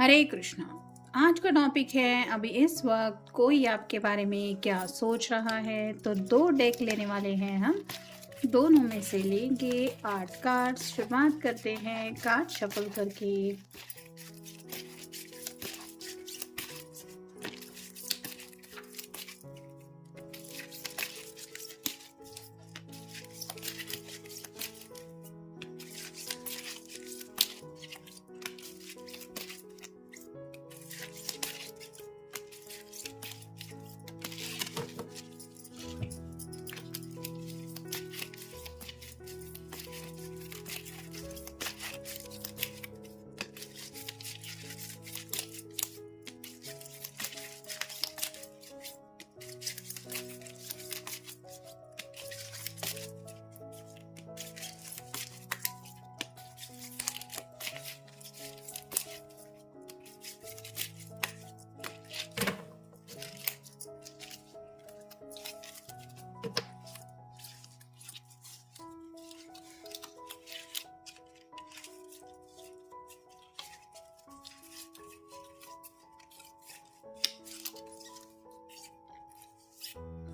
हरे कृष्णा। आज का टॉपिक है अभी इस वक्त कोई आपके बारे में क्या सोच रहा है। तो दो डेक लेने वाले हैं हम, दोनों में से लेंगे 8 कार्ड्स। शुरुआत करते हैं कार्ड शफल करके।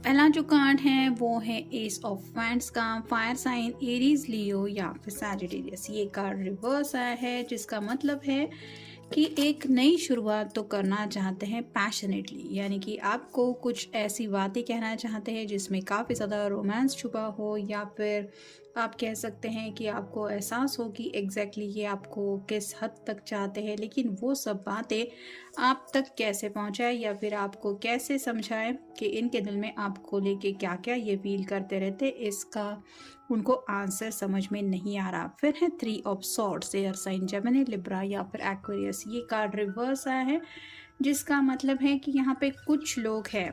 पहला जो कार्ड है वो है एस ऑफ वैंड्स का। फायर साइन एरीज, लियो या फिर सैजिटेरियस। ये कार्ड रिवर्स आया है जिसका मतलब है कि एक नई शुरुआत तो करना चाहते हैं पैशनेटली, यानी कि आपको कुछ ऐसी बातें कहना चाहते हैं जिसमें काफ़ी ज़्यादा रोमांस छुपा हो, या फिर आप कह सकते हैं कि आपको एहसास हो कि एग्जैक्टली ये आपको किस हद तक चाहते हैं, लेकिन वो सब बातें आप तक कैसे पहुंचाए या फिर आपको कैसे समझाए कि इनके दिल में आपको लेके क्या क्या ये फील करते रहते, इसका उनको आंसर समझ में नहीं आ रहा। फिर है 3 of swords, air sign Gemini, Libra या फिर एक्वेरियस। ये कार्ड रिवर्स आया है जिसका मतलब है कि यहाँ पे कुछ लोग हैं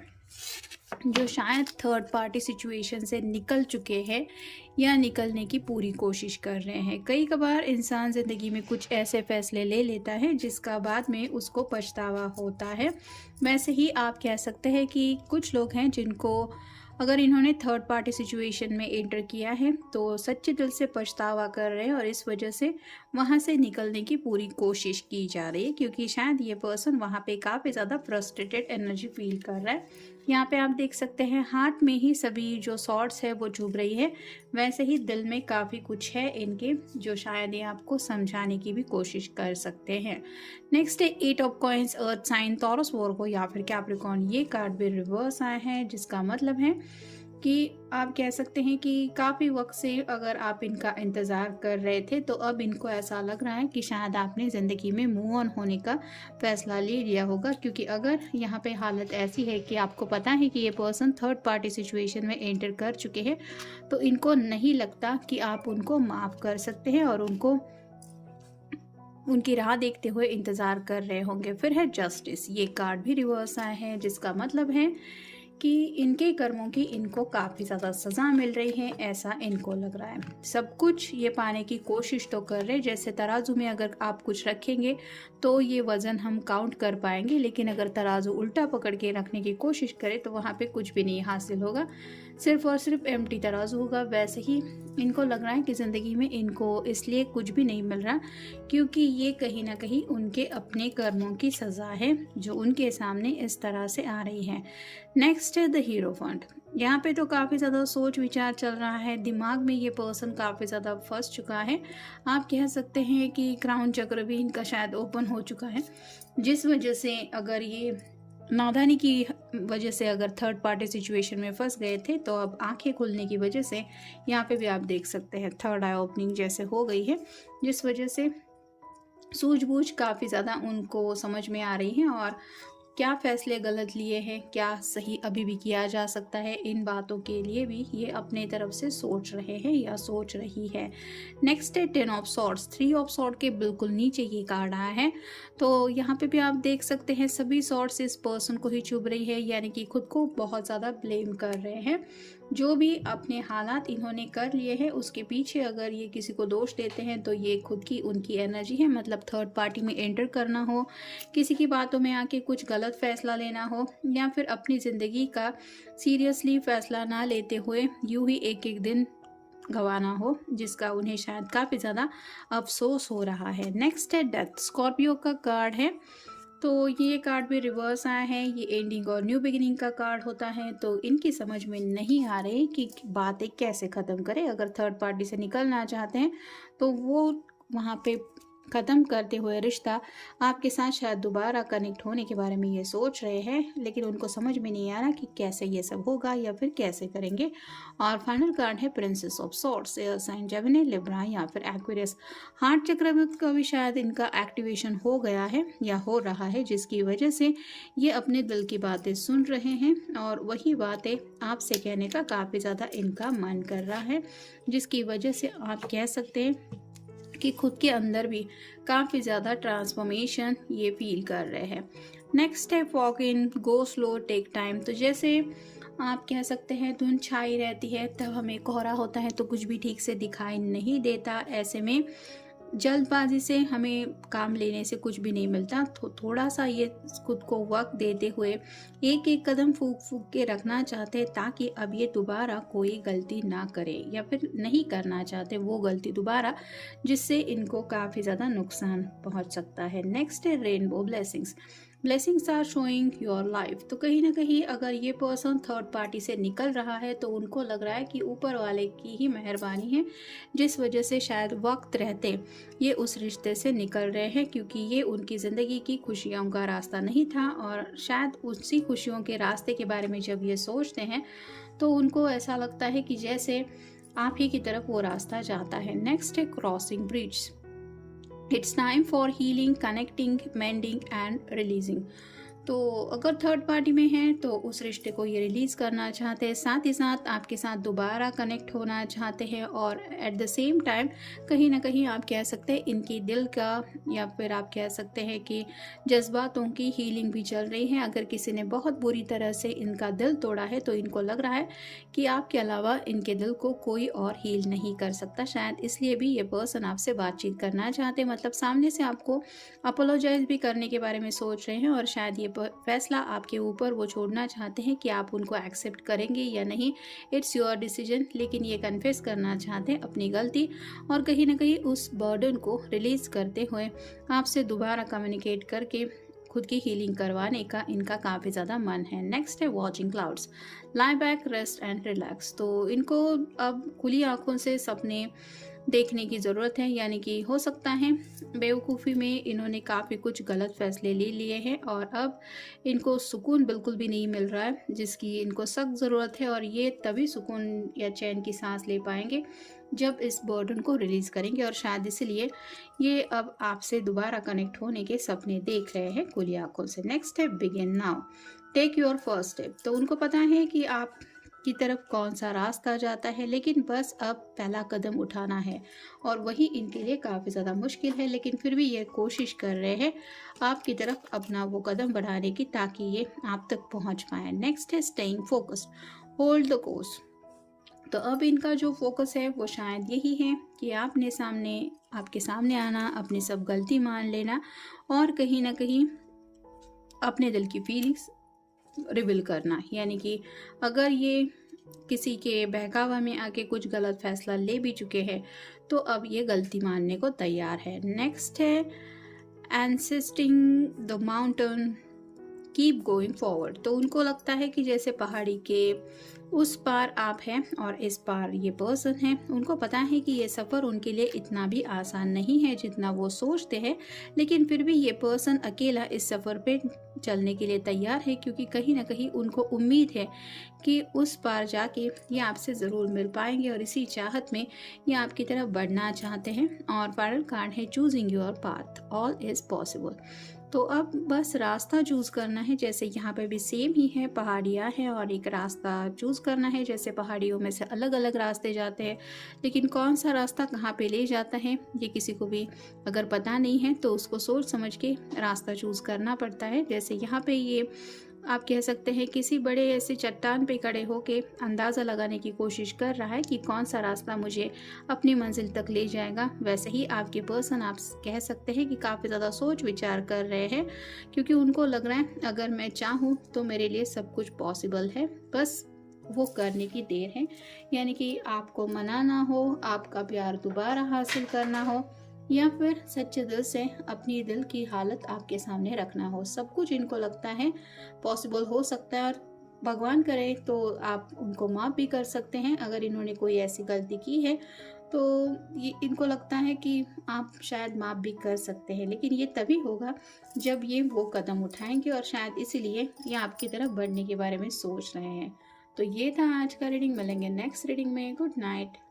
जो शायद थर्ड पार्टी सिचुएशन से निकल चुके हैं या निकलने की पूरी कोशिश कर रहे हैं। कई कबार इंसान ज़िंदगी में कुछ ऐसे फैसले ले लेता है जिसका बाद में उसको पछतावा होता है। वैसे ही आप कह सकते हैं कि कुछ लोग हैं जिनको अगर इन्होंने थर्ड पार्टी सिचुएशन में एंटर किया है तो सच्चे दिल से पछतावा कर रहे हैं, और इस वजह से वहाँ से निकलने की पूरी कोशिश की जा रही है, क्योंकि शायद ये पर्सन वहाँ पे काफ़ी ज़्यादा फ्रस्ट्रेटेड एनर्जी फील कर रहा है। यहाँ पे आप देख सकते हैं हार्ट में ही सभी जो सॉर्ट्स है वो चुभ रही है, वैसे ही दिल में काफ़ी कुछ है इनके जो शायद ये आपको समझाने की भी कोशिश कर सकते हैं। नेक्स्ट है 8 of coins, earth sign, Taurus, Virgo या फिर कैप्रिकॉर्न। ये कार्ड भी रिवर्स आया है जिसका मतलब है कि आप कह सकते हैं कि काफ़ी वक्त से अगर आप इनका इंतज़ार कर रहे थे तो अब इनको ऐसा लग रहा है कि शायद आपने ज़िंदगी में मूव ऑन होने का फ़ैसला ले लिया होगा, क्योंकि अगर यहाँ पे हालत ऐसी है कि आपको पता है कि ये पर्सन थर्ड पार्टी सिचुएशन में एंटर कर चुके हैं, तो इनको नहीं लगता कि आप उनको माफ़ कर सकते हैं और उनको उनकी राह देखते हुए इंतज़ार कर रहे होंगे। फिर है जस्टिस। ये कार्ड भी रिवर्स आया है जिसका मतलब है कि इनके कर्मों की इनको काफ़ी ज़्यादा सज़ा मिल रही है, ऐसा इनको लग रहा है। सब कुछ ये पाने की कोशिश तो कर रहे, जैसे तराजू में अगर आप कुछ रखेंगे तो ये वज़न हम काउंट कर पाएंगे, लेकिन अगर तराजू उल्टा पकड़ के रखने की कोशिश करें तो वहाँ पे कुछ भी नहीं हासिल होगा, सिर्फ और सिर्फ एम्प्टी तराजू होगा। वैसे ही इनको लग रहा है कि ज़िंदगी में इनको इसलिए कुछ भी नहीं मिल रहा क्योंकि ये कहीं ना कहीं उनके अपने कर्मों की सज़ा है जो उनके सामने इस तरह से आ रही है। नेक्स्ट है द हीरो फंड। यहाँ पे तो काफ़ी ज़्यादा सोच विचार चल रहा है, दिमाग में ये पर्सन काफ़ी ज़्यादा फंस चुका है। आप कह सकते हैं कि क्राउन चक्र भी इनका शायद ओपन हो चुका है, जिस वजह से अगर ये नादानी की वजह से अगर थर्ड पार्टी सिचुएशन में फंस गए थे तो अब आंखें खुलने की वजह से यहाँ पे भी आप देख सकते हैं थर्ड आई ओपनिंग जैसे हो गई है, जिस वजह से सूझबूझ काफ़ी ज़्यादा उनको समझ में आ रही है और क्या फ़ैसले गलत लिए हैं, क्या सही अभी भी किया जा सकता है, इन बातों के लिए भी ये अपने तरफ से सोच रहे हैं या सोच रही है। नेक्स्ट है 10 ऑफ सॉर्ड्स। 3 ऑफ सॉर्ड के बिल्कुल नीचे ये कार्ड आया है, तो यहाँ पे भी आप देख सकते हैं सभी सॉर्ड्स इस पर्सन को ही चुभ रही है, यानी कि खुद को बहुत ज़्यादा ब्लेम कर रहे हैं। जो भी अपने हालात इन्होंने कर लिए हैं उसके पीछे अगर ये किसी को दोष देते हैं तो ये खुद की उनकी एनर्जी है, मतलब थर्ड पार्टी में एंटर करना हो, किसी की बातों में आके कुछ गलत फैसला लेना हो, या फिर अपनी ज़िंदगी का सीरियसली फैसला ना लेते हुए यूं ही एक एक दिन गंवाना हो, जिसका उन्हें शायद काफ़ी ज़्यादा अफसोस हो रहा है। नेक्स्ट है डेथ, स्कॉर्पियो का कार्ड है। तो ये कार्ड भी रिवर्स आया है। ये एंडिंग और न्यू बिगिनिंग का कार्ड होता है। तो इनकी समझ में नहीं आ रही कि बातें कैसे ख़त्म करें। अगर थर्ड पार्टी से निकलना चाहते हैं तो वो वहाँ पे ख़त्म करते हुए रिश्ता आपके साथ शायद दोबारा कनेक्ट होने के बारे में ये सोच रहे हैं, लेकिन उनको समझ में नहीं आ रहा कि कैसे ये सब होगा या फिर कैसे करेंगे। और फाइनल कार्ड है princess of swords, air sign Gemini, Libra या फिर एक्वेरियस। हार्ट चक्र का भी शायद इनका एक्टिवेशन हो गया है या हो रहा है, जिसकी वजह से ये अपने दिल की बातें सुन रहे हैं और वही बातें आपसे कहने का काफ़ी ज़्यादा इनका मन कर रहा है, जिसकी वजह से आप कह सकते हैं कि खुद के अंदर भी काफ़ी ज़्यादा ट्रांसफॉर्मेशन ये फील कर रहे हैं। नेक्स्ट है walk in, go slow, take time. तो जैसे आप कह सकते हैं धुंध छाई रहती है, तब हमें कोहरा होता है तो कुछ भी ठीक से दिखाई नहीं देता। ऐसे में जल्दबाजी से हमें काम लेने से कुछ भी नहीं मिलता। थोड़ा सा ये खुद को वक्त देते हुए एक एक कदम फूक फूक के रखना चाहते हैं, ताकि अब ये दोबारा कोई गलती ना करे या फिर नहीं करना चाहते वो गलती दोबारा, जिससे इनको काफ़ी ज़्यादा नुकसान पहुंच सकता है। नेक्स्ट है rainbow blessings, blessings are showing your life. तो कहीं ना कहीं अगर ये पर्सन थर्ड पार्टी से निकल रहा है तो उनको लग रहा है कि ऊपर वाले की ही मेहरबानी है, जिस वजह से शायद वक्त रहते ये उस रिश्ते से निकल रहे हैं, क्योंकि ये उनकी ज़िंदगी की खुशियों का रास्ता नहीं था। और शायद उसी खुशियों के रास्ते के बारे में जब ये सोचते हैं तो उनको ऐसा लगता है कि जैसे आप ही की तरफ वो रास्ता जाता है। नेक्स्ट है crossing bridge, it's time for healing, connecting, mending and releasing. तो अगर थर्ड पार्टी में है तो उस रिश्ते को ये रिलीज़ करना चाहते हैं, साथ ही साथ आपके साथ दोबारा कनेक्ट होना चाहते हैं। और एट द सेम टाइम कहीं ना कहीं आप कह सकते हैं इनकी दिल का या फिर आप कह सकते हैं कि जज्बातों की हीलिंग भी चल रही है। अगर किसी ने बहुत बुरी तरह से इनका दिल तोड़ा है तो इनको लग रहा है कि आपके अलावा इनके दिल को कोई और हील नहीं कर सकता। शायद इसलिए भी ये पर्सन आपसे बातचीत करना चाहते हैं, मतलब सामने से आपको अपोलोजाइज भी करने के बारे में सोच रहे हैं। और शायद ये फैसला आपके ऊपर वो छोड़ना चाहते हैं कि आप उनको एक्सेप्ट करेंगे या नहीं, इट्स योर डिसीजन। लेकिन ये कन्फेस करना चाहते हैं अपनी गलती और कहीं ना कहीं उस बर्डन को रिलीज करते हुए आपसे दोबारा कम्युनिकेट करके खुद की हीलिंग करवाने का इनका काफ़ी ज़्यादा मन है। नेक्स्ट है watching clouds, lie back, rest and relax. तो इनको अब खुली आंखों से सपने देखने की ज़रूरत है, यानी कि हो सकता है बेवकूफ़ी में इन्होंने काफ़ी कुछ गलत फैसले ले लिए हैं और अब इनको सुकून बिल्कुल भी नहीं मिल रहा है, जिसकी इनको सख्त ज़रूरत है। और ये तभी सुकून या चैन की सांस ले पाएंगे जब इस बर्डन को रिलीज़ करेंगे। और शायद इसलिए ये अब आपसे दोबारा कनेक्ट होने के सपने देख रहे हैं खुली आंखों से। नेक्स्ट है begin now, take your first step. तो उनको पता है कि आप की तरफ कौन सा रास्ता जाता है, लेकिन बस अब पहला कदम उठाना है। और वही इनके लिए काफ़ी ज़्यादा मुश्किल है, लेकिन फिर भी ये कोशिश कर रहे हैं आपकी तरफ अपना वो कदम बढ़ाने की, ताकि ये आप तक पहुंच पाए। नेक्स्ट है staying focused, hold the course. तो अब इनका जो फोकस है वो शायद यही है कि आपके सामने आना, अपनी सब गलती मान लेना और कहीं ना कहीं अपने दिल की फीलिंग्स रिवील करना। यानी कि अगर ये किसी के बहकावा में आके कुछ गलत फैसला ले भी चुके हैं तो अब ये गलती मानने को तैयार है। नेक्स्ट है ascending the mountain, keep going forward. तो उनको लगता है कि जैसे पहाड़ी के उस पार आप हैं और इस पार ये पर्सन है। उनको पता है कि ये सफ़र उनके लिए इतना भी आसान नहीं है जितना वो सोचते हैं, लेकिन फिर भी ये पर्सन अकेला इस सफ़र पे चलने के लिए तैयार है, क्योंकि कहीं ना कहीं उनको उम्मीद है कि उस पार जाके ये आपसे ज़रूर मिल पाएंगे और इसी चाहत में ये आपकी तरफ बढ़ना चाहते हैं। और फाइनल कार्ड है choosing your path, all is possible. तो अब बस रास्ता चूज़ करना है। जैसे यहाँ पे भी सेम ही है, पहाड़ियाँ हैं और एक रास्ता चूज़ करना है। जैसे पहाड़ियों में से अलग अलग रास्ते जाते हैं, लेकिन कौन सा रास्ता कहाँ पे ले जाता है ये किसी को भी अगर पता नहीं है तो उसको सोच समझ के रास्ता चूज़ करना पड़ता है। जैसे यहाँ पे ये आप कह सकते हैं किसी बड़े ऐसे चट्टान पे खड़े होके अंदाज़ा लगाने की कोशिश कर रहा है कि कौन सा रास्ता मुझे अपनी मंजिल तक ले जाएगा। वैसे ही आपके पर्सन आप कह सकते हैं कि काफ़ी ज़्यादा सोच विचार कर रहे हैं, क्योंकि उनको लग रहा है अगर मैं चाहूँ तो मेरे लिए सब कुछ पॉसिबल है, बस वो करने की देर है। यानी कि आपको मनाना हो, आपका प्यार दोबारा हासिल करना हो, या फिर सच्चे दिल से अपनी दिल की हालत आपके सामने रखना हो, सब कुछ इनको लगता है पॉसिबल हो सकता है। और भगवान करे तो आप उनको माफ़ भी कर सकते हैं अगर इन्होंने कोई ऐसी गलती की है। तो ये इनको लगता है कि आप शायद माफ़ भी कर सकते हैं, लेकिन ये तभी होगा जब ये वो कदम उठाएंगे, और शायद इसीलिए ये आपकी तरफ बढ़ने के बारे में सोच रहे हैं। तो ये था आज का रीडिंग। मिलेंगे नेक्स्ट रीडिंग में। Good night.